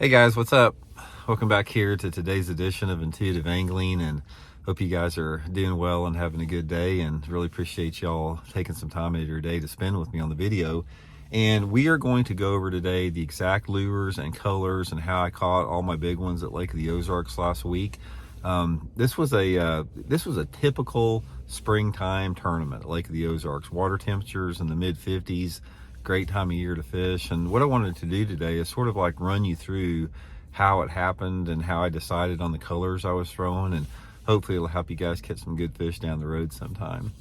Hey guys, what's up? Welcome back here to today's edition of Intuitive Angling, and hope you guys are doing well and having a good day, and really appreciate y'all taking some time out of your day to spend with me on the video. And we are going to go over today the exact lures and colors and how I caught all my big ones at Lake of the Ozarks last week. This was a typical springtime tournament at Lake of the Ozarks. Water temperatures in the mid 50s, great time of year to fish. And what I wanted to do today is sort of like run you through how it happened and how I decided on the colors I was throwing, and hopefully it'll help you guys catch some good fish down the road sometime.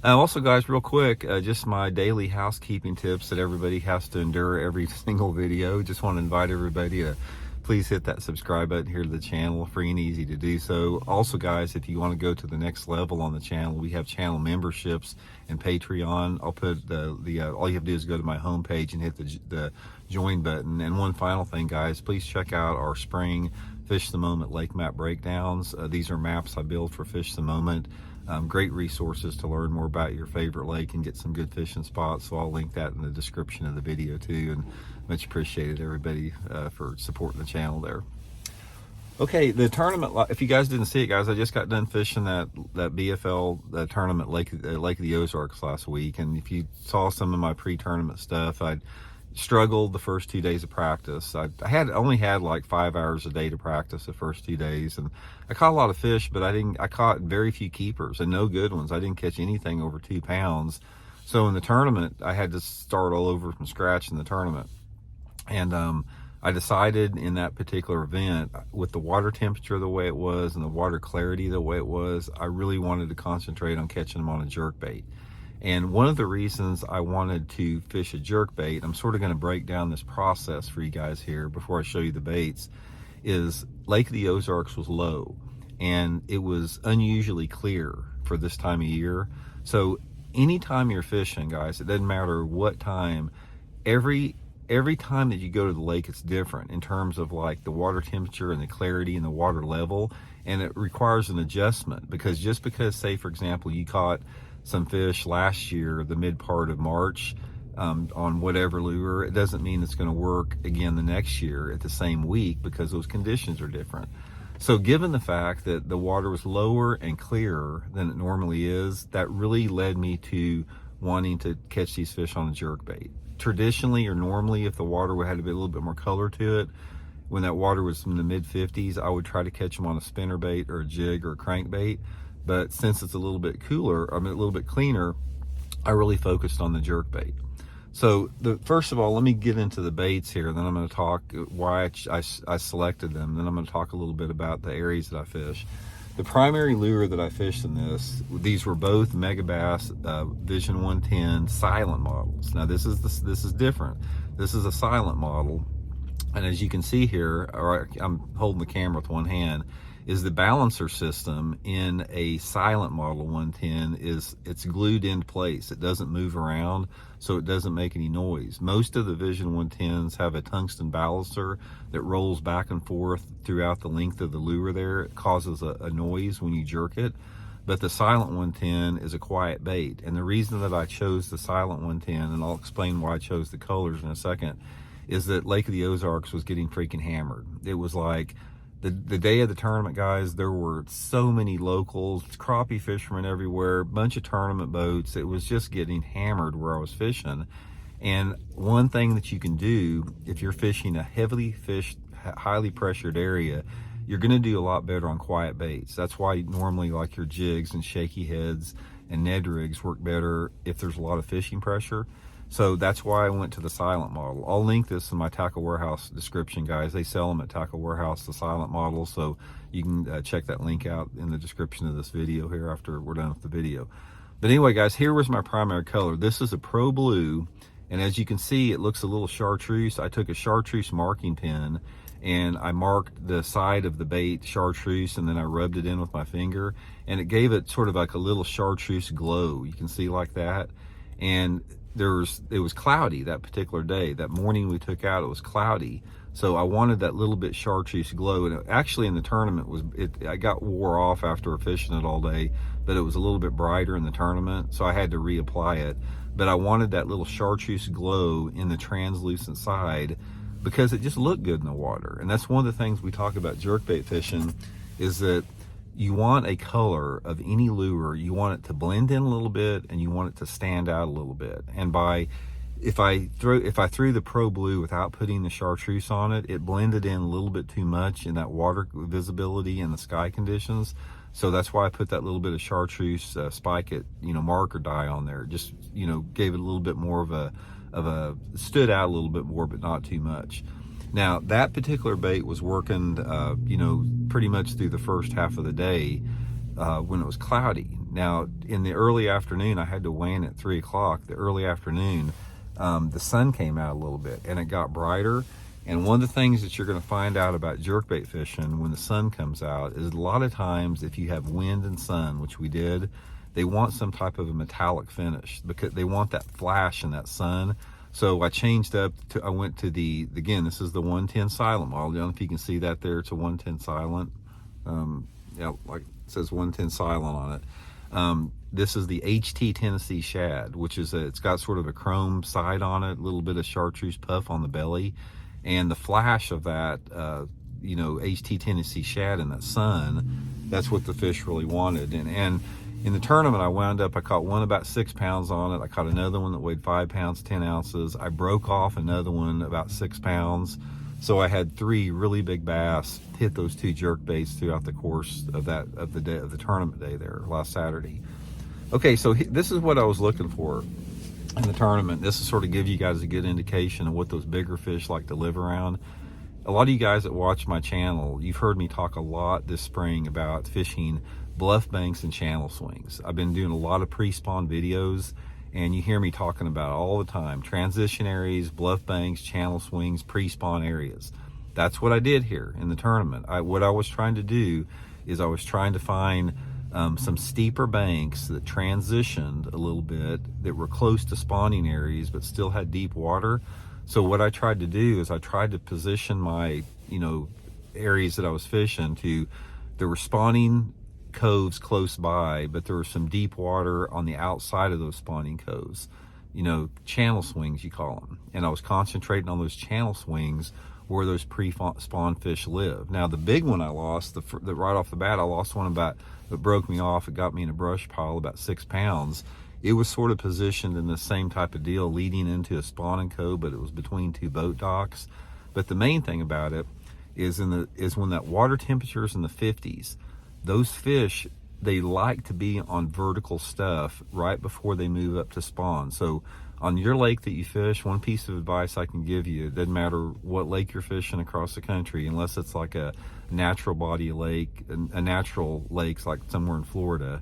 Also guys, real quick, just my daily housekeeping tips that everybody has to endure every single video. Just want to invite everybody to please hit that subscribe button here to the channel, free and easy to do so. Also guys, if you want to go to the next level on the channel, we have channel memberships and Patreon. I'll put all you have to do is go to my homepage and hit the join button. And one final thing guys, please check out our spring Fish the Moment lake map breakdowns. These are maps I build for Fish the Moment. Great resources to learn more about your favorite lake and get some good fishing spots. So I'll link that in the description of the video too, and much appreciated everybody for supporting the channel there. Okay, the tournament, if you guys didn't see it guys, I just got done fishing that BFL tournament Lake of the Ozarks last week. And if you saw some of my pre-tournament stuff, I struggled the first 2 days of practice. I only had like 5 hours a day to practice the first 2 days, and I caught a lot of fish, but I caught very few keepers and no good ones. I didn't catch anything over 2 pounds. So in the tournament, I had to start all over from scratch in the tournament. And I decided in that particular event, with the water temperature the way it was and the water clarity the way it was, I really wanted to concentrate on catching them on a jerkbait. And one of the reasons I wanted to fish a jerkbait, I'm sort of going to break down this process for you guys here before I show you the baits, is Lake of the Ozarks was low and it was unusually clear for this time of year. So anytime you're fishing guys, it doesn't matter what time, every time that you go to the lake, it's different in terms of like the water temperature and the clarity and the water level, and it requires an adjustment. Because just because, say for example, you caught some fish last year the mid part of March on whatever lure, it doesn't mean it's going to work again the next year at the same week, because those conditions are different. So given the fact that the water was lower and clearer than it normally is, that really led me to wanting to catch these fish on a jerkbait. Traditionally or normally, if the water had a little bit more color to it, when that water was in the mid 50s, I would try to catch them on a spinnerbait or a jig or a crankbait. But since it's a little bit cooler, a little bit cleaner, I really focused on the jerkbait. So first of all, let me get into the baits here. Then I'm going to talk why I selected them. Then I'm going to talk a little bit about the areas that I fish. The primary lure that I fished in these were both megabass Vision 110 silent models. Now this is different. This is a silent model, and as you can see here, I'm holding the camera with one hand, is the balancer system in a silent model 110 it's glued in place. It doesn't move around, so it doesn't make any noise. Most of the Vision 110s have a tungsten balancer that rolls back and forth throughout the length of the lure there. It causes a noise when you jerk it. But the silent 110 is a quiet bait. And the reason that I chose the silent 110, and I'll explain why I chose the colors in a second, is that Lake of the Ozarks was getting freaking hammered. It was like, the day of the tournament, guys, there were so many locals, crappie fishermen everywhere, bunch of tournament boats. It was just getting hammered where I was fishing. And one thing that you can do if you're fishing a heavily fished, highly pressured area, you're going to do a lot better on quiet baits. That's why normally like your jigs and shaky heads and Ned rigs work better if there's a lot of fishing pressure. So that's why I went to the silent model. I'll link this in my Tackle Warehouse description, guys. They sell them at Tackle Warehouse, the silent model. So you can check that link out in the description of this video here after we're done with the video. But anyway, guys, here was my primary color. This is a Pro Blue. And as you can see, it looks a little chartreuse. I took a chartreuse marking pen and I marked the side of the bait chartreuse, and then I rubbed it in with my finger, and it gave it sort of like a little chartreuse glow. You can see like that. And it was cloudy that particular day. That morning we took out, it was cloudy. So I wanted that little bit chartreuse glow. And actually in the tournament, I got wore off after fishing it all day, but it was a little bit brighter in the tournament. So I had to reapply it. But I wanted that little chartreuse glow in the translucent side because it just looked good in the water. And that's one of the things we talk about jerkbait fishing, is that you want a color of any lure, you want it to blend in a little bit and you want it to stand out a little bit. And if I threw the Pro Blue without putting the chartreuse on it, it blended in a little bit too much in that water visibility and the sky conditions. So that's why I put that little bit of chartreuse spike it, marker dye on there. Just, gave it a little bit more of a stood out a little bit more, but not too much. Now that particular bait was working, pretty much through the first half of the day when it was cloudy. Now in the early afternoon, I had to weigh in at 3 o'clock. The early afternoon, the sun came out a little bit and it got brighter. And one of the things that you're going to find out about jerkbait fishing when the sun comes out is, a lot of times if you have wind and sun, which we did, they want some type of a metallic finish because they want that flash in that sun. So I changed up to, I went to again, this is the 110 silent model. I don't know if you can see that there. It's a 110 silent. Like it says 110 silent on it. This is the HT Tennessee shad, which is it's got sort of a chrome side on it, a little bit of chartreuse puff on the belly. And the flash of that, HT Tennessee shad in that sun, that's what the fish really wanted. And in the tournament, I caught one about 6 pounds on it. I caught another one that weighed 5 pounds, 10 ounces. I broke off another one about 6 pounds. So I had 3 really big bass hit those 2 jerk baits throughout the course of the tournament day there last Saturday. Okay, so this is what I was looking for in the tournament. This is sort of give you guys a good indication of what those bigger fish like to live around. A lot of you guys that watch my channel, you've heard me talk a lot this spring about fishing bluff banks and channel swings. I've been doing a lot of pre-spawn videos, and you hear me talking about it all the time. Transition areas, bluff banks, channel swings, pre-spawn areas. That's what I did here in the tournament. What I was trying to do is I was trying to find some steeper banks that transitioned a little bit, that were close to spawning areas but still had deep water. So what I tried to do is I tried to position my areas that I was fishing to, there were spawning coves close by, but there was some deep water on the outside of those spawning coves, channel swings you call them. And I was concentrating on those channel swings where those pre-spawn fish live. Now the big one I lost, the right off the bat, I lost one that broke me off. It got me in a brush pile about 6 pounds. It was sort of positioned in the same type of deal, leading into a spawning cove, but it was between 2 boat docks. But the main thing about it is when that water temperature is in the 50s, those fish, they like to be on vertical stuff right before they move up to spawn. So on your lake that you fish, one piece of advice I can give you, it doesn't matter what lake you're fishing across the country, unless it's like a natural body lake, a natural lakes like somewhere in Florida,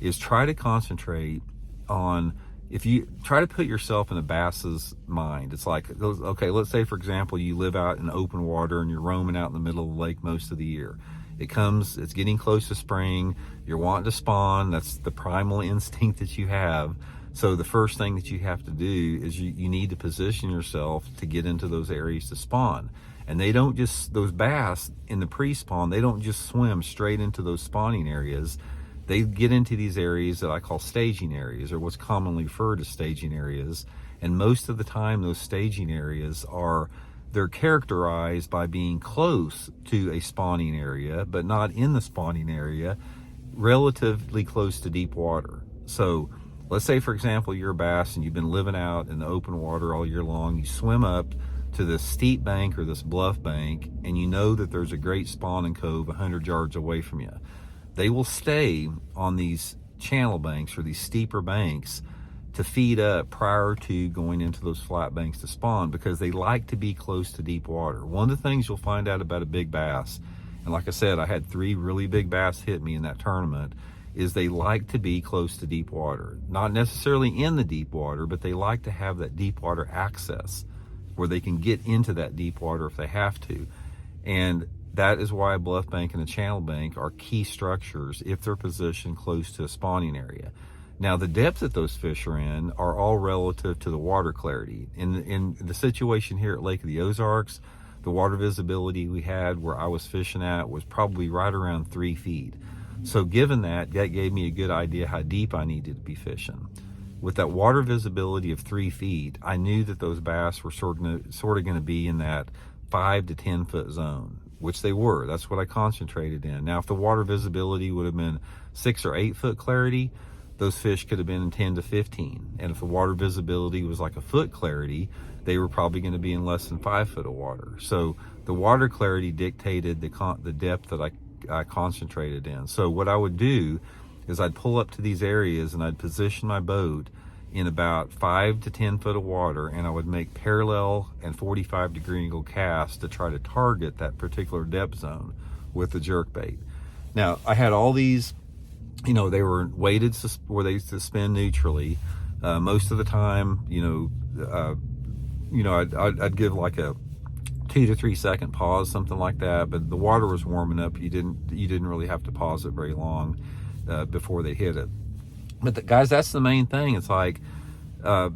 is try to concentrate on, if you try to put yourself in a bass's mind. It's like, okay, let's say for example you live out in open water and you're roaming out in the middle of the lake most of the year. It's getting close to spring, you're wanting to spawn, that's the primal instinct that you have. So the first thing that you have to do is you need to position yourself to get into those areas to spawn. And those bass in the pre-spawn, they don't just swim straight into those spawning areas. They get into these areas that I call staging areas, or what's commonly referred to staging areas. And most of the time those staging areas they're characterized by being close to a spawning area, but not in the spawning area, relatively close to deep water. So let's say, for example, you're a bass and you've been living out in the open water all year long. You swim up to this steep bank or this bluff bank, and you know that there's a great spawning cove 100 yards away from you. They will stay on these channel banks or these steeper banks to feed up prior to going into those flat banks to spawn, because they like to be close to deep water. One of the things you'll find out about a big bass, and like I said, I had 3 really big bass hit me in that tournament, is they like to be close to deep water. Not necessarily in the deep water, but they like to have that deep water access where they can get into that deep water if they have to. And that is why a bluff bank and a channel bank are key structures if they're positioned close to a spawning area. Now, the depth that those fish are in are all relative to the water clarity. In the situation here at Lake of the Ozarks, the water visibility we had where I was fishing at was probably right around 3 feet. So given that gave me a good idea how deep I needed to be fishing. with that water visibility of 3 feet, I knew that those bass were sort of going to be in that 5 to 10 foot zone, which they were. That's what I concentrated in. Now, if the water visibility would have been 6 or 8 foot clarity, those fish could have been in 10 to 15. And if the water visibility was like a foot clarity, they were probably going to be in less than 5 foot of water. So the water clarity dictated the depth that I concentrated in. So what I would do is I'd pull up to these areas and I'd position my boat in about 5 to 10 foot of water, and I would make parallel and 45-degree angle casts to try to target that particular depth zone with the jerk bait. Now, I had all these, they were weighted where they suspend neutrally. Most of the time, I'd give like a 2 to 3 second pause, something like that, but the water was warming up. You didn't really have to pause it very long before they hit it. But guys, that's the main thing. It's like one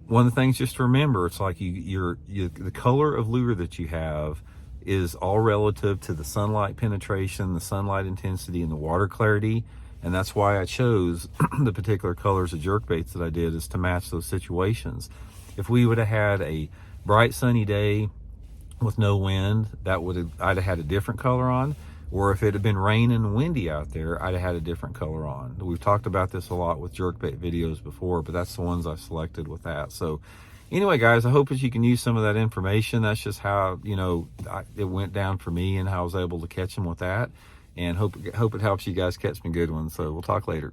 of the things just to remember. It's like the color of lure that you have is all relative to the sunlight penetration, the sunlight intensity, and the water clarity. And that's why I chose the particular colors of jerkbaits that I did, is to match those situations. If we would have had a bright sunny day with no wind, I'd have had a different color on. Or if it had been raining and windy out there, I'd have had a different color on. We've talked about this a lot with jerkbait videos before, but that's the ones I selected with that. So anyway, guys, I hope that you can use some of that information. That's just how, it went down for me and how I was able to catch them with that. And hope it helps you guys catch some good ones. So we'll talk later.